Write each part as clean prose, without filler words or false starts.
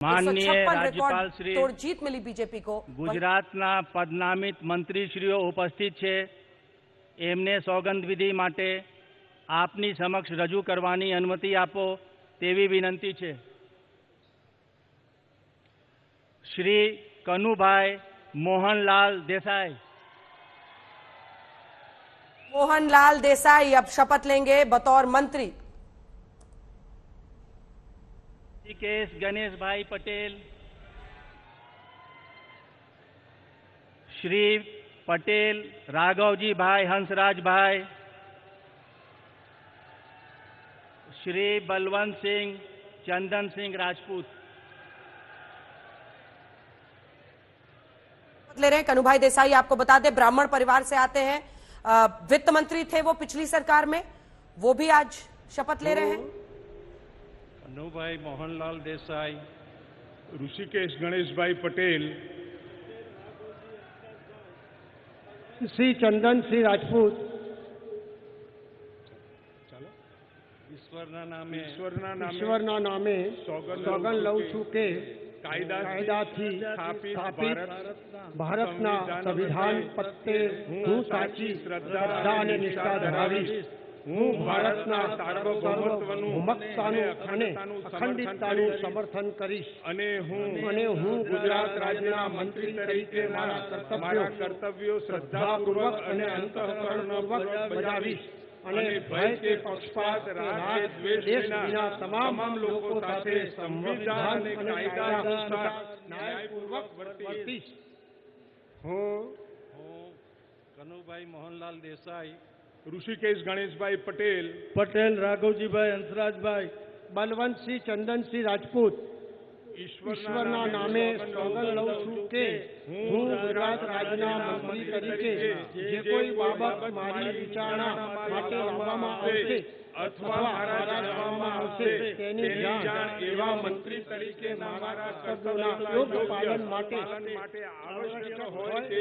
माननीय राज्यपाल श्री तोड़ जीत मिली बीजेपी को। गुजरातना पदनामित मंत्रीश्रीओ उपस्थित छे, एमने सौगंध विधि माटे आपनी समक्ष रजू करवानी अनुमति आपो तेवी विनंती छे। श्री कनुभाई मोहनलाल देसाई। मोहनलाल देसाई अब शपथ लेंगे बतौर मंत्री। ऋषिकेश गणेश भाई पटेल। श्री पटेल राघवजी भाई हंसराज भाई। श्री बलवंत सिंह चंदन सिंह राजपूत। ले रहे हैं कनुभाई देसाई, आपको बता दें ब्राह्मण परिवार से आते हैं, वित्त मंत्री थे वो पिछली सरकार में, वो भी आज शपथ ले रहे हैं। कनुभाई मोहनलाल देसाई, ऋषिकेश गणेश भाई पटेल, श्री चंदन सिंह राजपूत। ईश्वरना नामे सोगन लઉં છું કે કાયદાથી સ્થાપિત ભારતના સંવિધાન પ્રત્યે હું સાચી શ્રદ્ધા અને નિષ્ઠા ધરાવીશ। હું ભારતના સાર્વભૌમત્વનું અને અખંડિતતાનું સમર્થન કરીશ અને હું ગુજરાત રાજ્યના મંત્રી તરીકે મારા કર્તવ્યો શ્રદ્ધાપૂર્વક અને અંતઃકરણપૂર્વક બજાવીશ અને ભય કે પક્ષપાત રાગ દ્વેષ વિના તમામ લોકો સાથે સંવિધાન અને કાયદા અનુસાર ન્યાયપૂર્વક વર્તીશ। હું કનુભાઈ મોહનલાલ દેસાઈ, ऋषिकेश गणेश भाई पटेल राघवजी भाई हंसराज भाई, बलवंत सिंह चंदन सिंह राजपूत ईश्वरना नामे सोगन लઉં છું કે હું ગુજરાત રાજ્યના મંત્રી તરીકે જે કોઈ બાબત મારી વિચારણા માટે લાવવામાં આવશે અથવા મારા જણાવવામાં આવશે તેની જાણ એવા મંત્રી તરીકે મારા કર્તવ્યોના યોગ્ય પાલન માટે આવશ્યક હોય તે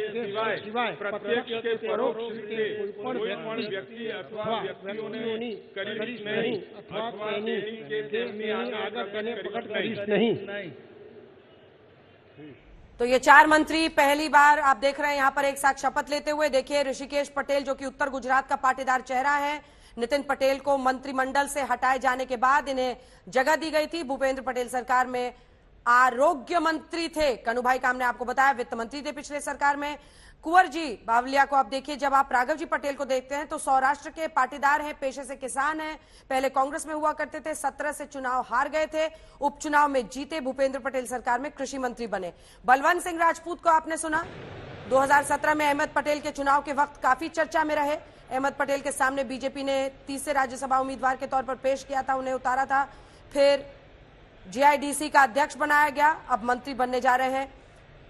સિવાય પ્રત્યક્ષ કે પરોક્ષ રીતે કોઈ પણ વ્યક્તિ અથવા વ્યક્તિઓની કરીશ નહીં અથવા તેની કે તેમની આગળ તેને પ્રગટ કરીશ નહીં। तो ये चार मंत्री पहली बार आप देख रहे हैं यहां पर एक साथ शपथ लेते हुए। देखिए ऋषिकेश पटेल जो कि उत्तर गुजरात का पाटीदार चेहरा है, नितिन पटेल को मंत्रिमंडल से हटाए जाने के बाद इन्हें जगह दी गई थी। भूपेंद्र पटेल सरकार में आरोग्य मंत्री थे। कनुभाई का हमने आपको बताया वित्त मंत्री थे पिछले सरकार में। कुंवर जी बावलिया को आप देखिए, जब आप राघव जी पटेल को देखते हैं तो सौराष्ट्र के पाटीदार हैं, पेशे से किसान हैं, पहले कांग्रेस में हुआ करते थे, 17 से चुनाव हार गए थे, उपचुनाव में जीते, भूपेंद्र पटेल सरकार में कृषि मंत्री बने। बलवंत सिंह राजपूत को आपने सुना, 2017 में अहमद पटेल के चुनाव के वक्त काफी चर्चा में रहे। अहमद पटेल के सामने बीजेपी ने तीसरे राज्यसभा उम्मीदवार के तौर पर पेश किया था, उन्हें उतारा था, फिर जीआईडीसी का अध्यक्ष बनाया गया, अब मंत्री बनने जा रहे हैं।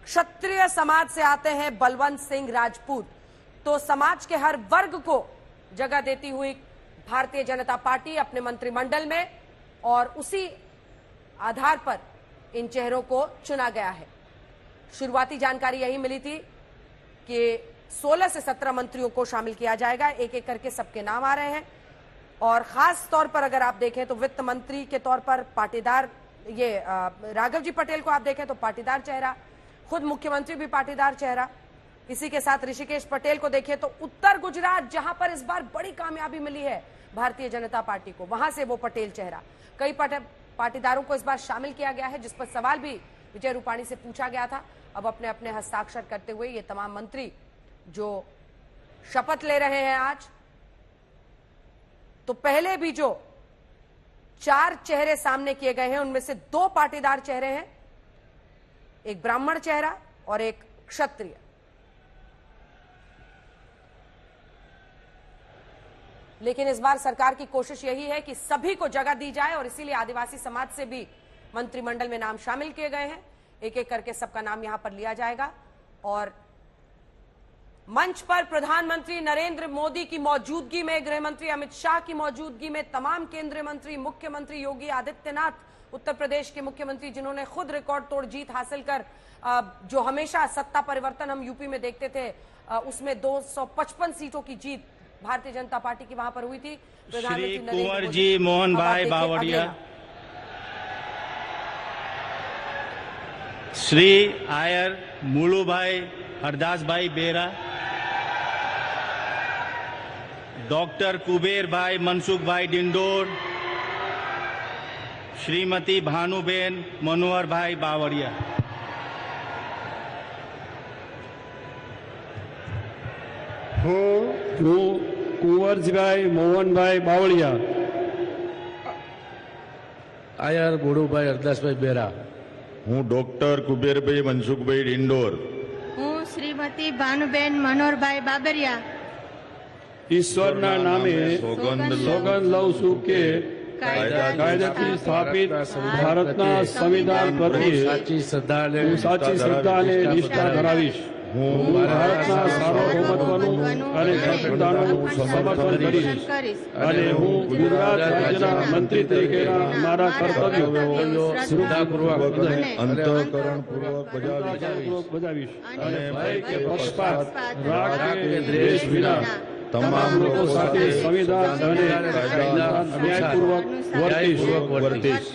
क्षत्रिय समाज से आते हैं बलवंत सिंह राजपूत, तो समाज के हर वर्ग को जगह देती हुई भारतीय जनता पार्टी अपने मंत्रिमंडल में, और उसी आधार पर इन चेहरों को चुना गया है। शुरुआती जानकारी यही मिली थी कि 16 से 17 मंत्रियों को शामिल किया जाएगा, एक एक करके सबके नाम आ रहे हैं। और खास तौर पर अगर आप देखें तो वित्त मंत्री के तौर पर पाटीदार, ये राघव जी पटेल को आप देखें तो पाटीदार चेहरा, खुद मुख्यमंत्री भी पाटीदार चेहरा। इसी के साथ ऋषिकेश पटेल को देखिए तो उत्तर गुजरात जहां पर इस बार बड़ी कामयाबी मिली है भारतीय जनता पार्टी को, वहां से वो पटेल चेहरा। कई पाटीदारों को इस बार शामिल किया गया है, जिस पर सवाल भी विजय रूपाणी से पूछा गया था। अब अपने अपने हस्ताक्षर करते हुए ये तमाम मंत्री जो शपथ ले रहे हैं आज, तो पहले भी जो 4 चेहरे सामने किए गए हैं उनमें से 2 पाटीदार चेहरे हैं, एक ब्राह्मण चेहरा और एक क्षत्रिय। लेकिन इस बार सरकार की कोशिश यही है कि सभी को जगह दी जाए, और इसीलिए आदिवासी समाज से भी मंत्रिमंडल में नाम शामिल किए गए हैं। एक एक करके सबका नाम यहां पर लिया जाएगा, और मंच पर प्रधानमंत्री नरेंद्र मोदी की मौजूदगी में, गृह मंत्री अमित शाह की मौजूदगी में, तमाम केंद्रीय मंत्री, मुख्यमंत्री योगी आदित्यनाथ, उत्तर प्रदेश के मुख्यमंत्री जिन्होंने खुद रिकॉर्ड तोड़ जीत हासिल कर, जो हमेशा सत्ता परिवर्तन हम यूपी में देखते थे, उसमें 255 सीटों की जीत भारतीय जनता पार्टी की वहां पर हुई थी। श्री कुंवर जी मोहन भाई बावड़िया। श्री आयर मुलुभाई हरदासभाई बेरा, डॉक्टर कुबेर भाई मनसुखभाई डिंडोर, श्रीमती भानुबेन मनोहर भाई बावरिया। હું કુંવરજીભાઈ મોહનભાઈ બાવળિયા, આયર બોડુભાઈ હરદાસભાઈ બેરા, હું ડોક્ટર કુબેરભાઈ મનસુખભાઈ ડિંડોર, હું શ્રીમતી ભાનુબેન મનોહરભાઈ બાબરિયા ઈશ્વરના નામે સોગંદ લઉં છું કે કાયદાથી સ્થાપિત ભારતના સંવિધાન પ્રત્યે હું સાચી શ્રદ્ધા અને નિષ્ઠા ધરાવીશ. હું ભારતના સાર્વભૌમત્વનું અને સંવિધાનનું સમર્થન કરીશ અને હું ગુજરાત રાજ્યના મંત્રી તરીકેના મારા કર્તવ્યો શ્રદ્ધાપૂર્વક અંતઃકરણપૂર્વક બજાવીશ અને ભય કે પક્ષપાત, રાગ કે દ્વેષ વિના તમામ લોકો સાથે સંવિધાન અને ન્યાયપૂર્વક વર્તીશ.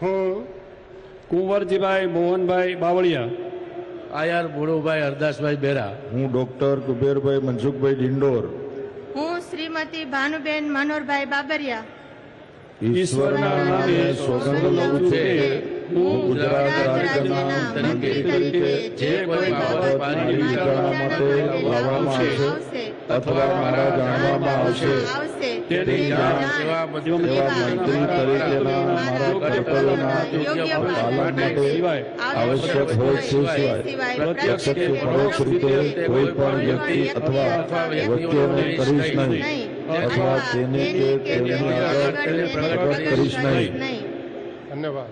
હું કુંવરજીભાઈ મોહનભાઈ બાવળિયા, આયર બોડુભાઈ હરદાસભાઈ બેરા, હું ડોક્ટર કુબેરભાઈ મનસુખભાઈ ડિંડોર, હું શ્રીમતી ભાનુબેન મનોહરભાઈ બાબરિયા ઈશ્વરના નામે સોગંદ લઉં છું કે હું ગુજરાત રાજ્યના મંત્રી તરીકે જે કોઈ બાબત મારી વિચારણા માટે લાવવામાં આવશે અથવા મારા જાણવામાં આવશે તેની જાણ સેવા એવા મંત્રી તરીકેના મારા કર્તવ્યોના પાલન માટે આવશ્યક હોય તે સિવાય પ્રત્યક્ષ કે પરોક્ષ રીતે કોઈ પણ વ્યક્તિ અથવા વ્યક્તિઓને કરીશ નહીં અથવા તેને કે તેમની આગળ પ્રગટ કરીશ નહીં. धन्यवाद.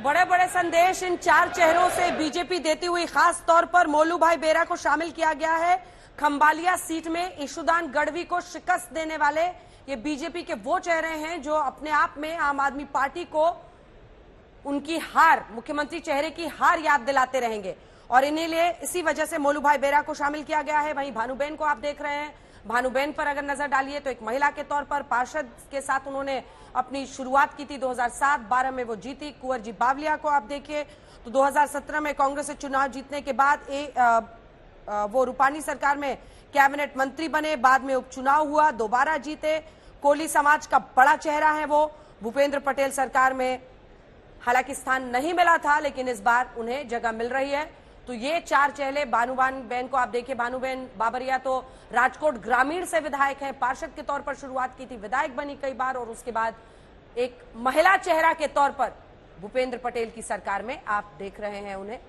बड़े बड़े संदेश इन चार चेहरों से बीजेपी देती हुई खास तौर पर मोलू भाई बेरा को शामिल किया गया है। खंबालिया सीट में ईशुदान गढ़वी को शिकस्त देने वाले ये बीजेपी के वो चेहरे हैं जो अपने आप में आम आदमी पार्टी को उनकी हार, मुख्यमंत्री चेहरे की हार याद दिलाते रहेंगे और इन्हीं लिए इसी वजह से मोलू भाई बेरा को शामिल किया गया है। वहीं भानुबेन को आप देख रहे हैं, भानुबेन पर अगर नजर डालिए तो एक महिला के तौर पर पार्षद के साथ उन्होंने अपनी शुरुआत की थी। 2007-12 में वो जीती। कुंवरजी बावलिया को आप देखिए तो 2017 में कांग्रेस से चुनाव जीतने के बाद वो रूपानी सरकार में कैबिनेट मंत्री बने, बाद में उपचुनाव हुआ, दोबारा जीते। कोली समाज का बड़ा चेहरा है वो। भूपेंद्र पटेल सरकार में हालांकि स्थान नहीं मिला था, लेकिन इस बार उन्हें जगह मिल रही है। तो ये चार चेहरे, भानुबेन को आप देखिए, भानुबेन बाबरिया तो राजकोट ग्रामीण से विधायक हैं, पार्षद के तौर पर शुरुआत की थी, विधायक बनी कई बार और उसके बाद एक महिला चेहरा के तौर पर भूपेंद्र पटेल की सरकार में आप देख रहे हैं उन्हें।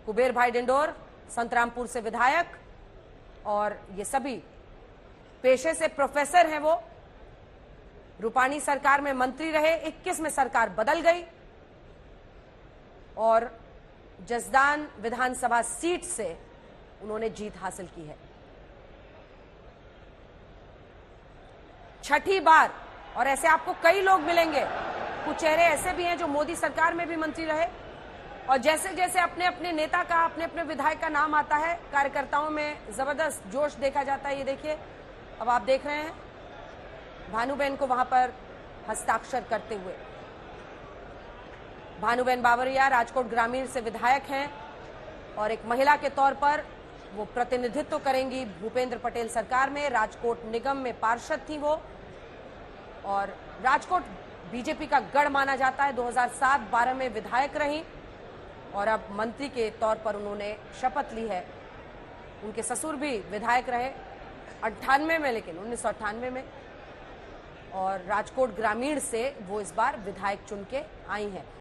कुबेर भाई डिंडोर संतरामपुर से विधायक और ये सभी पेशे से प्रोफेसर हैं। वो रूपानी सरकार में मंत्री रहे, 21 में सरकार बदल गई और जसदान विधानसभा सीट से उन्होंने जीत हासिल की है। छठी बार, और ऐसे आपको कई लोग मिलेंगे। कुछ चेहरे ऐसे भी हैं जो मोदी सरकार में भी मंत्री रहे और जैसे जैसे अपने अपने नेता का, अपने अपने विधायक का नाम आता है, कार्यकर्ताओं में जबरदस्त जोश देखा जाता है। ये देखिए, अब आप देख रहे हैं भानुबेन को वहां पर हस्ताक्षर करते हुए। भानुबेन बाबरिया राजकोट ग्रामीण से विधायक हैं और एक महिला के तौर पर वो प्रतिनिधित्व करेंगी भूपेंद्र पटेल सरकार में। राजकोट निगम में पार्षद थी वो और राजकोट बीजेपी का गढ़ माना जाता है। 2007-12 में विधायक रही और अब मंत्री के तौर पर उन्होंने शपथ ली है। उनके ससुर भी विधायक रहे 98 में, लेकिन 1998 में, और राजकोट ग्रामीण से वो इस बार विधायक चुन के आई हैं।